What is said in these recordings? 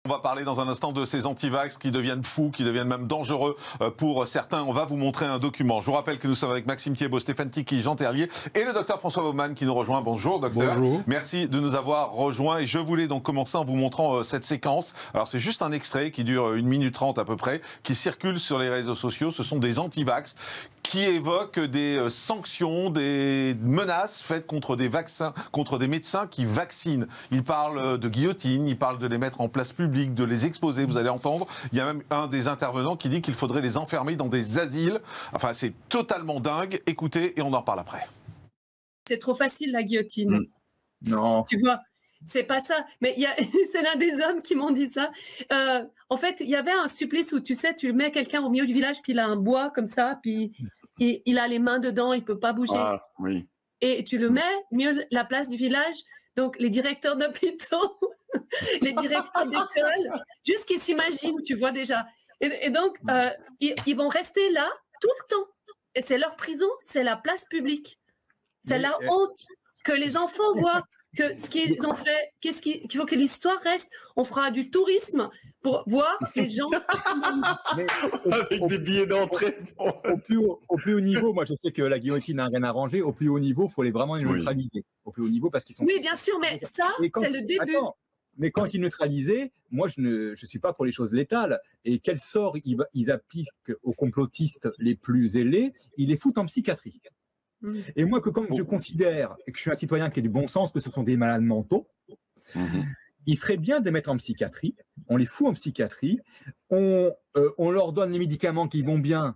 On va parler dans un instant de ces antivax qui deviennent fous, qui deviennent même dangereux pour certains. On va vous montrer un document. Je vous rappelle que nous sommes avec Maxime Thiebaud, Stéphane Tiki, Jean Terlier et le docteur François Baumann qui nous rejoint. Bonjour docteur. Bonjour. Merci de nous avoir rejoints et je voulais donc commencer en vous montrant cette séquence. Alors c'est juste un extrait qui dure 1 minute 30 à peu près, qui circule sur les réseaux sociaux. Ce sont des antivax qui évoquent des sanctions, des menaces faites contre des vaccins, contre des médecins qui vaccinent. Ils parlent de guillotine, ils parlent de les mettre en place publique, de les exposer, vous allez entendre. Il y a même un des intervenants qui dit qu'il faudrait les enfermer dans des asiles. Enfin, c'est totalement dingue. Écoutez, et on en parle après. C'est trop facile, la guillotine. Non. Tu vois, c'est pas ça. Mais c'est l'un des hommes qui m'ont dit ça. En fait, il y avait un supplice où, tu sais, tu mets quelqu'un au milieu du village, puis il a un bois comme ça, puis il a les mains dedans, il peut pas bouger. Ah, oui. Et tu le mets mieux la place du village. Donc, les directeurs d'hôpitaux, les directeurs d'école, juste qu'ils s'imaginent, tu vois déjà. Et donc, ils vont rester là tout le temps. Et c'est leur prison, c'est la place publique. C'est la honte que les enfants voient que ce qu'ils ont fait, qu'il faut que l'histoire reste. On fera du tourisme pour voir les gens. Avec des billets d'entrée. Au plus haut niveau, moi je sais que la guillotine n'a rien arrangé. Au plus haut niveau, il faut vraiment les neutraliser. Au plus haut niveau, parce qu'ils sont. Oui, bien sûr, mais ça, c'est le début. Attends, mais quand ils neutralisaient, moi je ne suis pas pour les choses létales. Et quel sort ils appliquent aux complotistes les plus zélés? Ils les foutent en psychiatrie. Et moi, comme je considère que je suis un citoyen qui a du bon sens, que ce sont des malades mentaux, il serait bien de les mettre en psychiatrie. On les fout en psychiatrie. On leur donne les médicaments qui vont bien.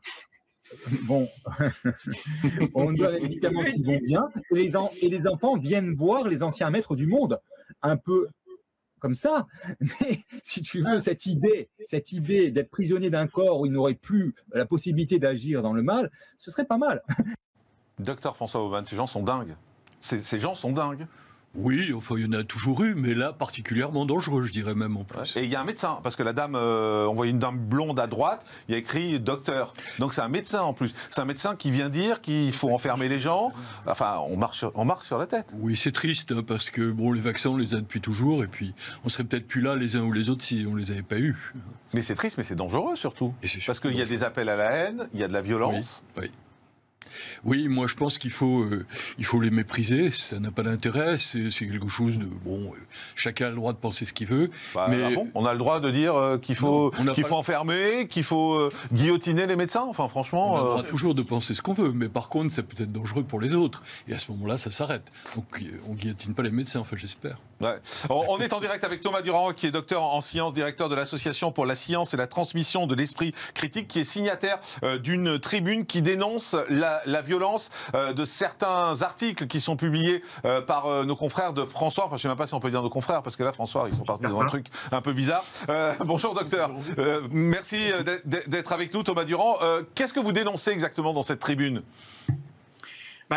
Bon, on donne les médicaments qui vont bien. Et les enfants viennent voir les anciens maîtres du monde. Un peu comme ça. Mais si tu veux, cette idée d'être prisonnier d'un corps où il n'aurait plus la possibilité d'agir dans le mal, ce serait pas mal. Docteur François Baumann, ces gens sont dingues. Ces gens sont dingues. Oui, enfin, il y en a toujours eu, mais là, particulièrement dangereux, je dirais même en plus. Et il y a un médecin, parce que la dame, on voit une dame blonde à droite, il y a écrit docteur. Donc c'est un médecin en plus. C'est un médecin qui vient dire qu'il faut enfermer les gens. Enfin, on marche sur la tête. Oui, c'est triste, hein, parce que bon, les vaccins, on les a depuis toujours, et puis on serait peut-être plus là les uns ou les autres si on les avait pas eus. Mais c'est triste, mais c'est dangereux surtout. Parce qu'il y a des appels à la haine, il y a de la violence. Oui. Oui, moi je pense qu'il faut les mépriser, ça n'a pas d'intérêt, c'est quelque chose de... Bon, chacun a le droit de penser ce qu'il veut, mais... On a le droit de dire qu'il faut enfermer, qu'il faut guillotiner les médecins, enfin franchement... On a le droit toujours de penser ce qu'on veut, mais par contre c'est peut-être dangereux pour les autres, et à ce moment-là ça s'arrête. Donc on guillotine pas les médecins, enfin j'espère. Ouais. On est en direct avec Thomas Durand, qui est docteur en sciences, directeur de l'Association pour la science et la transmission de l'esprit critique, qui est signataire d'une tribune qui dénonce la violence de certains articles qui sont publiés par nos confrères de François. Enfin, je ne sais même pas si on peut dire nos confrères, parce que là, François, ils sont partis dans un truc un peu bizarre. Bonjour, docteur. Merci d'être avec nous, Thomas Durand. Qu'est-ce que vous dénoncez exactement dans cette tribune?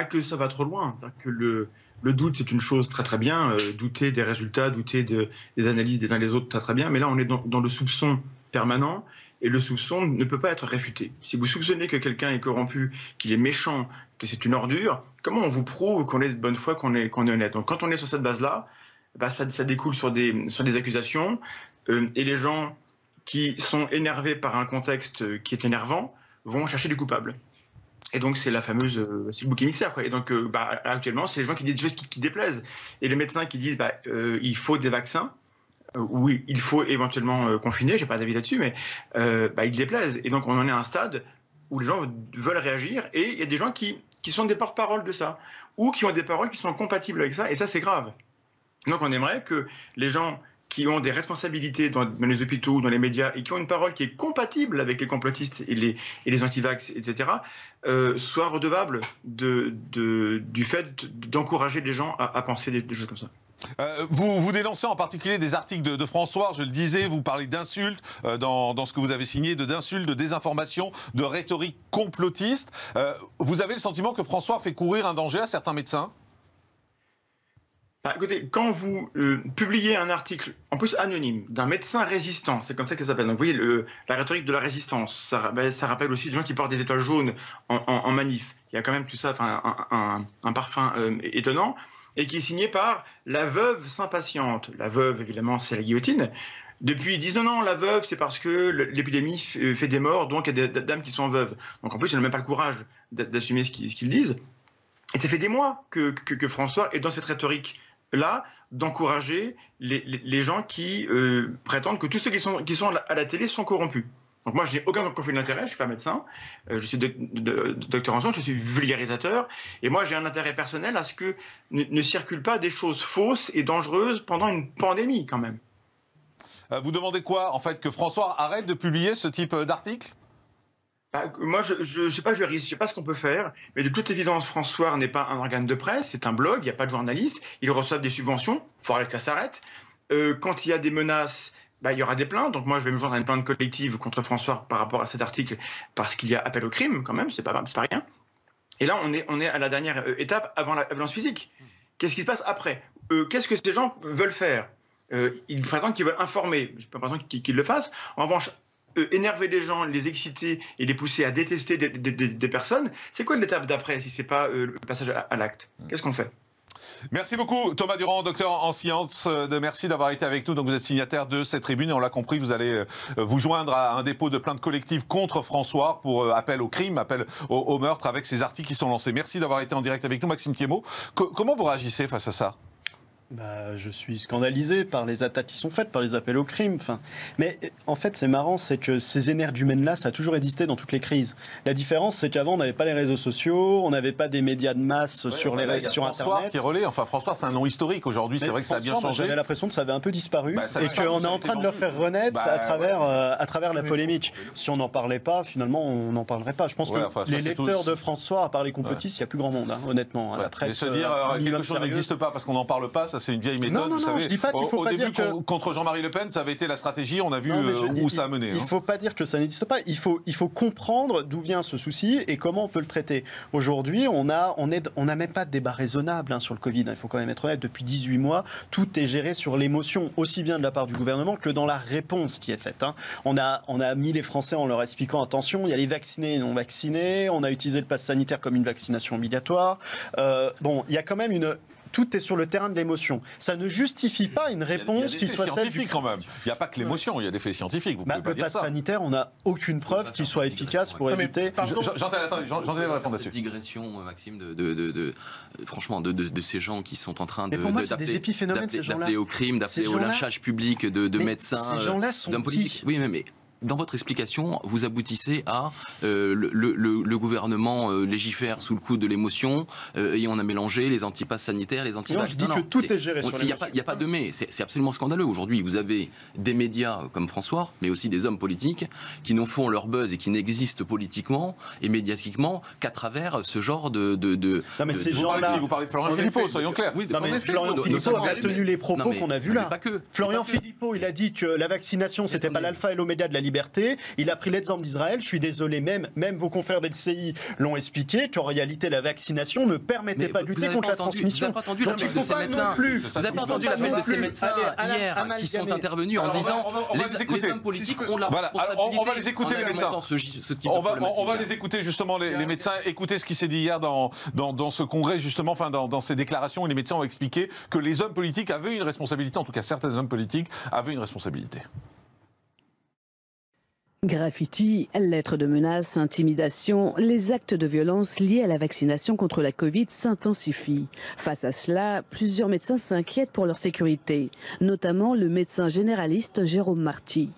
Que ça va trop loin. Que le doute, c'est une chose très très bien. Douter des résultats, douter des analyses des uns des autres, très très bien. Mais là, on est dans le soupçon permanent. Et le soupçon ne peut pas être réfuté. Si vous soupçonnez que quelqu'un est corrompu, qu'il est méchant, que c'est une ordure, comment on vous prouve qu'on est de bonne foi, qu'on est honnête? Donc quand on est sur cette base-là, ça découle sur des accusations, et les gens qui sont énervés par un contexte qui est énervant vont chercher du coupable. Et donc c'est la fameuse c'est le bouc émissaire, quoi. Et donc actuellement, c'est les gens qui disent des choses qui déplaisent. Et les médecins qui disent il faut des vaccins. Oui, il faut éventuellement confiner, j'ai pas d'avis là-dessus, mais ils déplaisent. Et donc on en est à un stade où les gens veulent réagir, et il y a des gens qui sont des porte-parole de ça, ou qui ont des paroles qui sont compatibles avec ça, et ça c'est grave. Donc on aimerait que les gens qui ont des responsabilités dans les hôpitaux, dans les médias, et qui ont une parole qui est compatible avec les complotistes et les antivax, etc., soient redevables du fait d'encourager les gens à penser des choses comme ça. Vous dénoncez en particulier des articles de François, je le disais, vous parlez d'insultes dans ce que vous avez signé, d'insultes, de désinformation, de rhétorique complotiste. Vous avez le sentiment que François fait courir un danger à certains médecins? Écoutez, quand vous publiez un article, en plus anonyme, d'un médecin résistant, c'est comme ça que ça s'appelle. Donc vous voyez, la rhétorique de la résistance, ça rappelle aussi des gens qui portent des étoiles jaunes en manif. Il y a quand même tout ça, un parfum étonnant, et qui est signé par la veuve Saint-Patiente. La veuve, évidemment, c'est la guillotine. Depuis, ils disent non, la veuve, c'est parce que l'épidémie fait des morts, donc il y a des dames qui sont veuves. Donc en plus, ils n'ont même pas le courage d'assumer ce qu'ils disent. Et ça fait des mois que François est dans cette rhétorique-là d'encourager les gens qui prétendent que tous ceux qui sont à la télé sont corrompus. Donc moi, je n'ai aucun conflit d'intérêt, je ne suis pas médecin, je suis docteur en sciences, je suis vulgarisateur, et moi j'ai un intérêt personnel à ce que ne circulent pas des choses fausses et dangereuses pendant une pandémie quand même. Vous demandez quoi, en fait, que François arrête de publier ce type d'article ? Moi, je ne suis pas juriste, je ne sais pas ce qu'on peut faire, mais de toute évidence, François n'est pas un organe de presse, c'est un blog, il n'y a pas de journaliste, ils reçoivent des subventions, il faudrait que ça s'arrête. Quand il y a des menaces, il y aura des plaintes, donc moi je vais me joindre à une plainte collective contre François par rapport à cet article, parce qu'il y a appel au crime quand même, c'est pas rien. Et là, on est à la dernière étape avant la violence physique. Qu'est-ce qui se passe après ? Qu'est-ce que ces gens veulent faire ? Ils prétendent qu'ils veulent informer, je n'ai pas l'impression qu'ils le fassent. En revanche, énerver les gens, les exciter et les pousser à détester des personnes, c'est quoi l'étape d'après si ce n'est pas le passage à l'acte ? Qu'est-ce qu'on fait ? Merci beaucoup Thomas Durand, docteur en sciences. Merci d'avoir été avec nous. Donc vous êtes signataire de cette tribune et on l'a compris, vous allez vous joindre à un dépôt de plainte collective contre François pour appel au crime, appel au meurtre avec ces articles qui sont lancés. Merci d'avoir été en direct avec nous, Maxime Thiémot. Comment vous réagissez face à ça ? Je suis scandalisé par les attaques qui sont faites, par les appels au crime. Mais en fait, c'est marrant, c'est que ces énergumènes-là, ça a toujours existé dans toutes les crises. La différence, c'est qu'avant, on n'avait pas les réseaux sociaux, on n'avait pas des médias de masse sur Internet. François qui relaie. Enfin, François, c'est un nom historique. Aujourd'hui, c'est vrai que ça a bien changé. J'avais l'impression que ça avait un peu disparu et qu'on est en train de le faire renaître à travers la polémique. Si on n'en parlait pas, finalement, on n'en parlerait pas. Je pense que les lecteurs de François, à part les complotistes, il n'y a plus grand monde, honnêtement. La presse, et se dire quelque chose n'existe pas parce qu'on n'en parle pas, ça c'est une vieille méthode. Non, vous savez. Je dis pas qu'il faut au pas début, dire que... contre Jean-Marie Le Pen, ça avait été la stratégie, on a vu où ça a mené. Il ne faut pas dire que ça n'existe pas, il faut comprendre d'où vient ce souci et comment on peut le traiter. Aujourd'hui, on n'a même pas de débat raisonnable sur le Covid, il faut quand même être honnête, depuis 18 mois, tout est géré sur l'émotion, aussi bien de la part du gouvernement que dans la réponse qui est faite. On a mis les Français en leur expliquant, attention, il y a les vaccinés et non vaccinés, on a utilisé le pass sanitaire comme une vaccination obligatoire. Il y a quand même tout est sur le terrain de l'émotion. Ça ne justifie pas une réponse qui soit celle du... quand même. Il n'y a pas que l'émotion, il y a des faits scientifiques. Vous pouvez pas dire ça. Le pass sanitaire, on n'a aucune preuve qu'il soit efficace pour éviter... J'entendais répondre là-dessus. Cette digression, Maxime, franchement, de ces gens qui sont en train d'appeler au crime, d'appeler au lynchage public de médecins, ces gens-là sont d'hommes politiques. Oui, mais dans votre explication, vous aboutissez à le gouvernement légifère sous le coup de l'émotion et on a mélangé les antipasses sanitaires, les antivax. Je dis que tout est géré sur l'émotion. Il n'y a pas de mais, c'est absolument scandaleux. Aujourd'hui, vous avez des médias comme François, mais aussi des hommes politiques qui n'en font leur buzz et qui n'existent politiquement et médiatiquement qu'à travers ce genre de... Non mais ces gens-là... Vous parlez de Florian Philippot, soyons clairs. Oui, Florian Philippot a tenu les propos qu'on a vus là. Florian Philippot, il a dit que la vaccination, c'était pas l'alpha et l'oméga de la liberté. Il a pris l'exemple d'Israël. Je suis désolé, même vos confrères d'LCI l'ont expliqué, qu'en réalité, la vaccination ne permettait pas de lutter contre la transmission. Vous n'avez pas entendu l'appel de ces médecins. Vous n'avez pas entendu l'appel de ces médecins hier qui sont intervenus en disant les hommes politiques ont la responsabilité. On va les écouter, les médecins. On va les écouter, justement, les médecins. Écoutez ce qui s'est dit hier dans ce congrès, justement, enfin, dans ces déclarations où les médecins ont expliqué que les hommes politiques avaient une responsabilité, en tout cas certains hommes politiques avaient une responsabilité. Graffiti, lettres de menaces, intimidation, les actes de violence liés à la vaccination contre la Covid s'intensifient. Face à cela, plusieurs médecins s'inquiètent pour leur sécurité, notamment le médecin généraliste Jérôme Marty.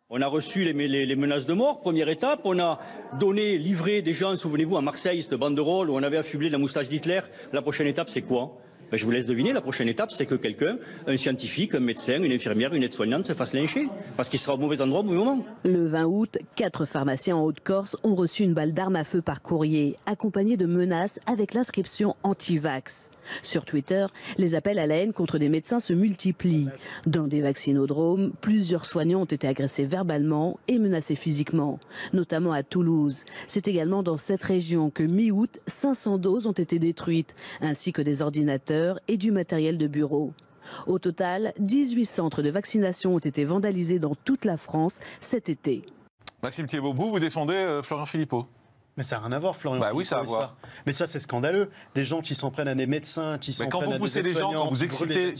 On a reçu les menaces de mort, première étape. On a livré des gens, souvenez-vous, à Marseille, cette banderole où on avait affublé la moustache d'Hitler. La prochaine étape, c'est quoi ? Je vous laisse deviner, la prochaine étape, c'est que quelqu'un, un scientifique, un médecin, une infirmière, une aide-soignante se fasse lyncher, parce qu'il sera au mauvais endroit au mauvais moment. Le 20 août, 4 pharmaciens en Haute-Corse ont reçu une balle d'arme à feu par courrier, accompagnée de menaces avec l'inscription anti-vax. Sur Twitter, les appels à la haine contre des médecins se multiplient. Dans des vaccinodromes, plusieurs soignants ont été agressés verbalement et menacés physiquement, notamment à Toulouse. C'est également dans cette région que mi-août, 500 doses ont été détruites, ainsi que des ordinateurs et du matériel de bureau. Au total, 18 centres de vaccination ont été vandalisés dans toute la France cet été. Maxime Thiébaut, vous défendez Florian Philippot ? Mais ça n'a rien à voir, Florian. Bah oui, ça a à voir. Mais ça, c'est scandaleux. Des gens qui s'en prennent à des médecins, qui s'en prennent à des quand vous poussez les gens,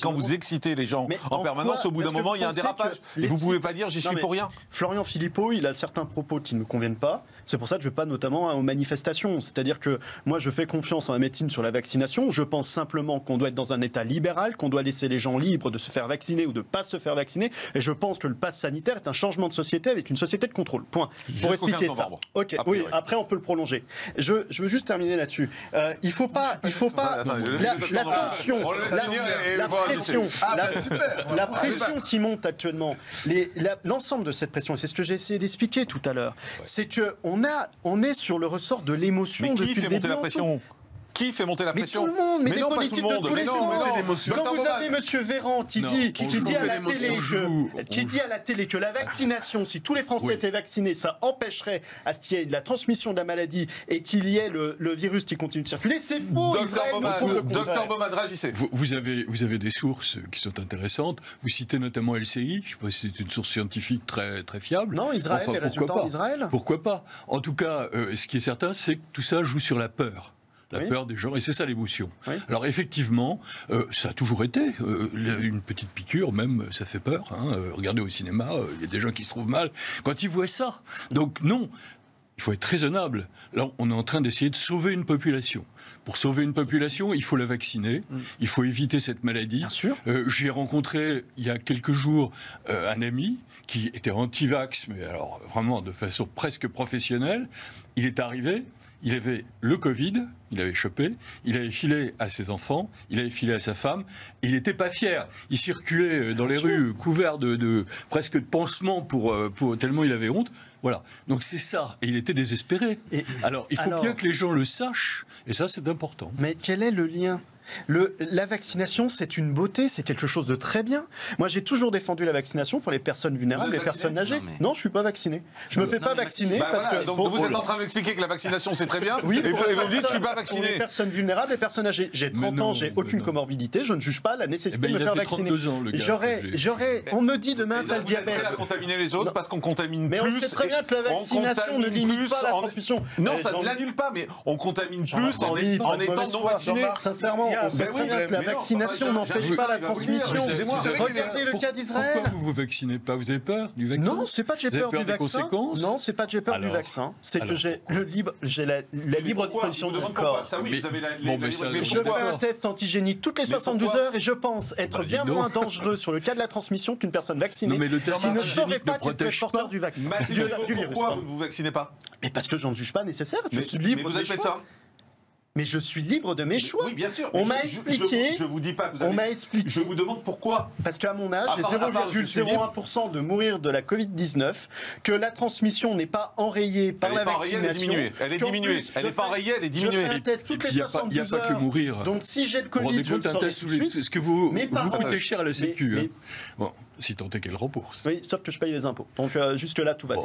quand vous excitez les gens en permanence, au bout d'un moment, il y a un dérapage. Et vous ne pouvez pas dire j'y suis pour rien. Florian Philippot, il a certains propos qui ne me conviennent pas. C'est pour ça que je ne vais pas notamment aux manifestations. C'est-à-dire que moi, je fais confiance en la médecine sur la vaccination. Je pense simplement qu'on doit être dans un État libéral, qu'on doit laisser les gens libres de se faire vacciner ou de ne pas se faire vacciner. Et je pense que le pass sanitaire est un changement de société avec une société de contrôle. Point. Pour expliquer ça. Ok. Oui. Après, on peut le prolonger. Je veux juste terminer là-dessus. Il faut pas. La tension, la pression qui monte actuellement. L'ensemble de cette pression, et c'est ce que j'ai essayé d'expliquer tout à l'heure, c'est que on est sur le ressort de l'émotion. Mais qui fait monter la pression ? Qui fait monter la pression ? Mais tout le monde, mais des politiques de tous les sens. Quand vous avez M. Véran qui dit à la télé que la vaccination, si tous les Français étaient vaccinés, ça empêcherait à ce qu'il y ait de la transmission de la maladie et qu'il y ait le virus qui continue de circuler, c'est faux. Docteur Baumann, réagissez. Vous avez des sources qui sont intéressantes. Vous citez notamment LCI. Je ne sais pas si c'est une source scientifique très, très fiable. Non, Israël, les résultats en Israël. Pourquoi pas ? En tout cas, ce qui est certain, c'est que tout ça joue sur la peur. La peur des gens, et c'est ça l'émotion. Oui. Alors effectivement, ça a toujours été, une petite piqûre même, ça fait peur. Regardez au cinéma, il y a des gens qui se trouvent mal quand ils voient ça. Donc non, il faut être raisonnable. Là, on est en train d'essayer de sauver une population. Pour sauver une population, il faut la vacciner, il faut éviter cette maladie. Bien sûr. J'ai rencontré, il y a quelques jours, un ami qui était anti-vax, mais alors vraiment de façon presque professionnelle. Il est arrivé... Il avait le Covid, il avait chopé, il avait filé à ses enfants, il avait filé à sa femme, et il n'était pas fier. Il circulait dans les rues couvert de presque de pansements pour tellement il avait honte. Voilà. Donc c'est ça. Et il était désespéré. Alors il faut bien que les gens le sachent, et ça c'est important. Mais quel est le lien ? La vaccination, c'est une beauté, c'est quelque chose de très bien. Moi, j'ai toujours défendu la vaccination pour les personnes vulnérables, les personnes âgées. Non, je ne suis pas vacciné. Je ne me fais pas vacciner parce que... Donc vous êtes en train de m'expliquer que la vaccination, c'est très bien, oui, et vous me dites que je ne suis pas vacciné. Pour les personnes vulnérables, les personnes âgées. J'ai 30 ans, j'ai aucune comorbidité, je ne juge pas la nécessité de me faire vacciner. 32 ans, le gars. On me dit demain, tu as le diabète. Vous allez contaminer les autres parce qu'on contamine plus. Mais on sait très bien que la vaccination ne limite pas la transmission. Non, ça ne l'annule pas, mais on contamine plus en étant non vacciné. Sincèrement, on sait très bien que la vaccination n'empêche pas la transmission. Regardez le cas d'Israël. Pourquoi vous ne vous vaccinez pas ? Vous avez peur du vaccin ? Non, c'est pas que j'ai peur du vaccin. Non, c'est pas que j'ai peur du vaccin. C'est que j'ai la libre disposition de mon corps. Je fais un test antigénique toutes les 72 heures et je pense être bien moins dangereux sur le cas de la transmission qu'une personne vaccinée qui ne saurait pas qu'elle peut être porteur du vaccin. Pourquoi vous ne vous vaccinez pas ? Mais parce que je ne juge pas nécessaire. Je suis libre de mes choix. Mais je suis libre de mes choix. Oui, bien sûr. On m'a expliqué. Je vous dis pas que vous avez. On m'a expliqué. Je vous demande pourquoi. Parce qu'à mon âge, j'ai 0,01% de mourir de la Covid-19, que la transmission n'est pas enrayée par la vaccination. Elle est diminuée. Elle n'est pas enrayée, elle est diminuée. Je fais un test toutes les 72 heures. Il n'y a pas que mourir. Donc si j'ai le Covid, je le saurai tout de suite. Est-ce que vous coûtez cher à la Sécu ? Bon, si tant est qu'elle rembourse. Oui, sauf que je paye les impôts. Donc jusque-là, tout va bien.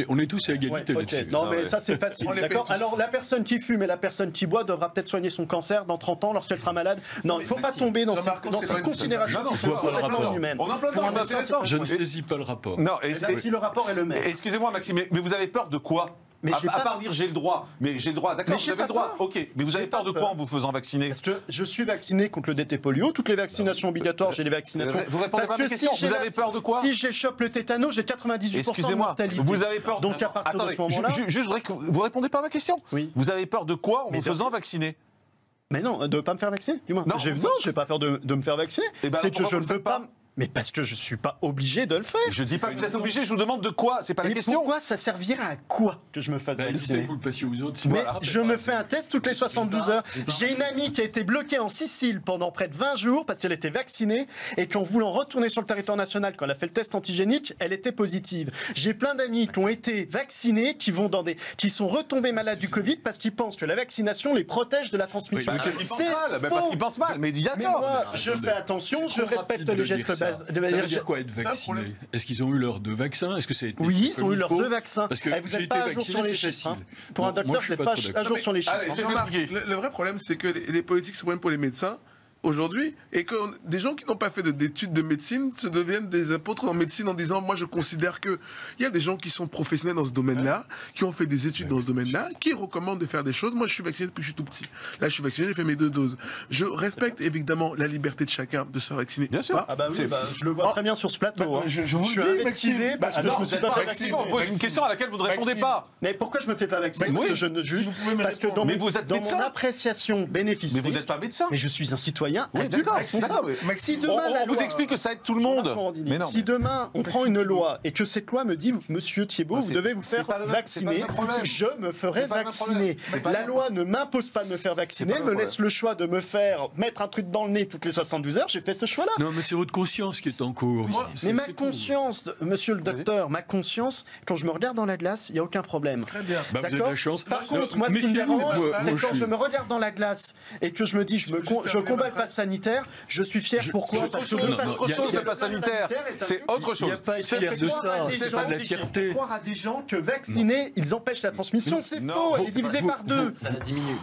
On est tous à égalité là-dessus. Non, mais ça, c'est facile. D'accord. Alors la personne qui fume et la personne qui boit devra peut-être soigner son cancer dans 30 ans lorsqu'elle sera malade. Non, il ne faut pas tomber dans ces considérations qui sont complètement inhumaines. On en plein dedans, c'est intéressant. Je ne saisis pas le rapport. Non, si le rapport est le même. Excusez-moi, Maxime, mais vous avez peur de quoi ? À part dire j'ai le droit, mais j'ai le droit, d'accord, vous avez le droit, ok, mais vous avez peur de quoi en vous faisant vacciner ? Parce que je suis vacciné contre le DT polio, toutes les vaccinations obligatoires, j'ai les vaccinations. Vous répondez pas à ma question, vous avez peur de quoi ? Si j'échoppe le tétano, j'ai 98% de mortalité. Vous avez peur de... Donc à partir de ce moment-là... Je voudrais que vous répondez pas à ma question. Oui. Vous avez peur de quoi en vous faisant vacciner ? Mais non, de ne pas me faire vacciner, du moins. Non, j'ai pas peur de me faire vacciner. C'est que je ne veux pas... Mais parce que je ne suis pas obligé de le faire. Je ne dis pas que vous êtes obligé, je vous demande de quoi, c'est pas la question. Pourquoi ça servirait à quoi que je me fasse vacciner ? Vous le passiez aux autres. Mais je me fais un test toutes les 72 heures. J'ai une amie qui a été bloquée en Sicile pendant près de 20 jours parce qu'elle était vaccinée et qu'en voulant retourner sur le territoire national, quand elle a fait le test antigénique, elle était positive. J'ai plein d'amis qui ont été vaccinés, qui sont retombés malades du Covid parce qu'ils pensent que la vaccination les protège de la transmission. Parce qu'ils pensent mal, mais d'accord. Mais moi, je fais attention, je respecte les gestes basiques. Ça veut dire quoi être vacciné ? Est-ce qu'ils ont eu leur 2 vaccins ? Est-ce que c'est Oui, ils ont eu leurs 2 vaccins. Parce que vous n'êtes pas à jour sur les chiffres. Pour un docteur, vous n'êtes pas à jour sur les chiffres. Le vrai problème, c'est que les politiques se prennent pour les médecins. aujourd'hui, et que des gens qui n'ont pas fait d'études de médecine se deviennent des apôtres en médecine en disant, moi je considère que il y a des gens qui sont professionnels dans ce domaine-là, qui ont fait des études dans ce domaine-là, qui recommandent de faire des choses. Moi je suis vacciné depuis que je suis tout petit. Là je suis vacciné, j'ai fait mes 2 doses. Je respecte évidemment la liberté de chacun de se faire vacciner. Bien sûr. Ah bah oui, je le vois très bien sur ce plateau. Je suis invectivé parce que je me suis pas fait vacciner. On pose une question à laquelle vous ne répondez pas. Mais pourquoi je me fais pas vacciner? Parce que je ne juge. Parce que dans mon appréciation bénéfice. Mais vous n'êtes pas médecin. Mais je suis un citoyen adulte responsable. Si demain on vous explique que ça aide tout le monde. Mais non, si demain on prend une loi et que cette loi me dit, Monsieur Thiebaud, vous devez vous faire vacciner, je me ferai vacciner. La loi ne m'impose pas de me faire vacciner, elle me laisse le choix de me faire mettre un truc dans le nez toutes les 72 heures. J'ai fait ce choix-là. Non, mais c'est votre conscience qui est en cours. Mais ma conscience, monsieur le docteur, ma conscience, quand je me regarde dans la glace, il n'y a aucun problème. Très bien. Bah, vous avez de la chance. Par contre, moi, ce qui me dérange, c'est quand je me regarde dans la glace et que je me dis, je combats le pass sanitaire, je suis fier. Pourquoi? Parce que autre chose, le pass sanitaire. C'est autre chose. Il n'y a pas à être fier de ça. C'est pas de la fierté. Croire à des gens que vacciner, ils empêchent la transmission, c'est faux. Elle est divisée par 2. Ça diminue.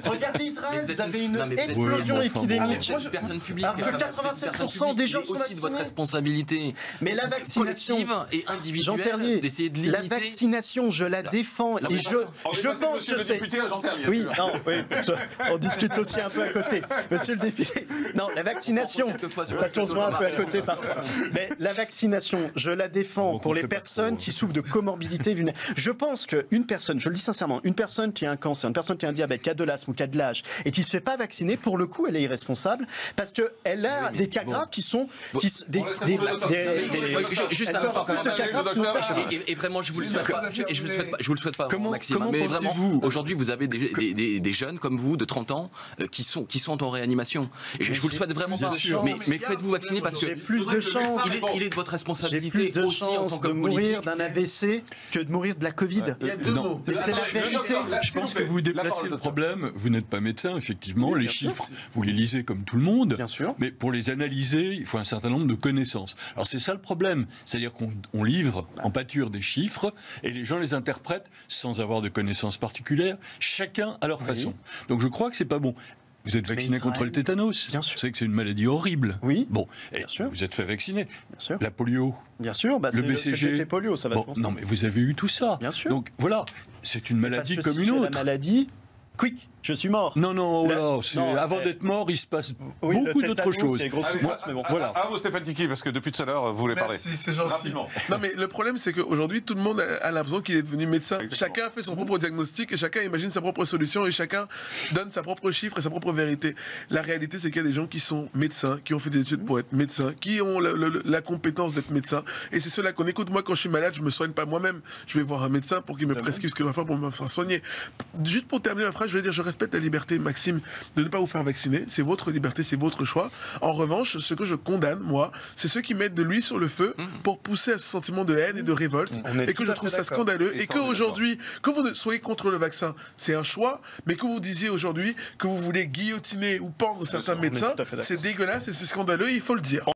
Regardez Israël, vous avez une explosion épidémique. Personne publique. Alors que 96% des gens sont aussi de votre vaccinés. responsabilité. Mais la vaccination collective et individuelle d'essayer de limiter. La vaccination, je la défends et je pense que c'est. Oui, non, oui, on discute aussi un peu à côté. Monsieur le député, non, la vaccination, parce qu'on se voit un peu à côté parfois. Mais la vaccination, je la défends pour les personnes qui souffrent de comorbidité vulnérables. Je pense qu'une personne, je le dis sincèrement, une personne qui a un cancer, une personne qui a un diabète, qui a de l'asthme ou qui a de l'âge et qui ne se fait pas vacciner, pour le coup, elle est irresponsable parce qu'elle a des cas graves qui sont. Juste un instant. Et vraiment, je vous le souhaite pas. Je vous le souhaite pas, Maxime. Mais vraiment, aujourd'hui, vous avez des jeunes comme vous de 30 ans qui sont en réanimation. Je vous le souhaite vraiment pas. Mais faites-vous vacciner parce que plus de chances. Il est de votre responsabilité plus de aussi en tant chances que de mourir d'un AVC que de mourir de la Covid. Non, c'est la vérité. Je pense que vous déplacez le problème. Vous n'êtes pas médecin, effectivement. Les chiffres, vous les lisez comme tout le monde. Bien sûr. Mais pour les analyser, il faut un certain nombre de connaissances. Alors c'est ça le problème. C'est-à-dire qu'on livre en pâture des chiffres et les gens les interprètent sans avoir de connaissances particulières, chacun à leur façon. Donc je crois que c'est pas bon. Vous êtes vacciné contre le tétanos. Bien sûr. Vous savez que c'est une maladie horrible. Oui. Bon, et vous êtes fait vacciner. Bien sûr. La polio. Bien sûr. Bah, le BCG. C'est polio, ça va. Bon, non, mais vous avez eu tout ça. Bien sûr. Donc voilà, c'est une maladie parce que comme si une j'ai autre. la maladie, quick, je suis mort. Non, avant d'être mort, il se passe beaucoup d'autres choses. C'est gros mais bon. Voilà. À vous, Stéphane Tiki, parce que depuis tout à l'heure, vous voulez parler. Merci, c'est gentil. Non, mais le problème, c'est qu'aujourd'hui, tout le monde a l'impression qu'il est devenu médecin. Exactement. Chacun fait son propre diagnostic et chacun imagine sa propre solution et chacun donne sa propre chiffre et sa propre vérité. La réalité, c'est qu'il y a des gens qui sont médecins, qui ont fait des études pour être médecins, qui ont la compétence d'être médecin. Et c'est cela qu'on écoute. Moi, quand je suis malade, je me soigne pas moi-même. Je vais voir un médecin pour qu'il me prescrive ce que je dois faire pour me faire soigner. Juste pour terminer ma phrase, je vais dire, je respecte la liberté, Maxime, de ne pas vous faire vacciner. C'est votre liberté, c'est votre choix. En revanche, ce que je condamne, moi, c'est ceux qui mettent de l'huile sur le feu pour pousser à ce sentiment de haine et de révolte. Et que je trouve ça scandaleux. Et qu'aujourd'hui, que vous soyez contre le vaccin, c'est un choix. Mais que vous disiez aujourd'hui que vous voulez guillotiner ou pendre certains médecins, c'est dégueulasse et c'est scandaleux, il faut le dire.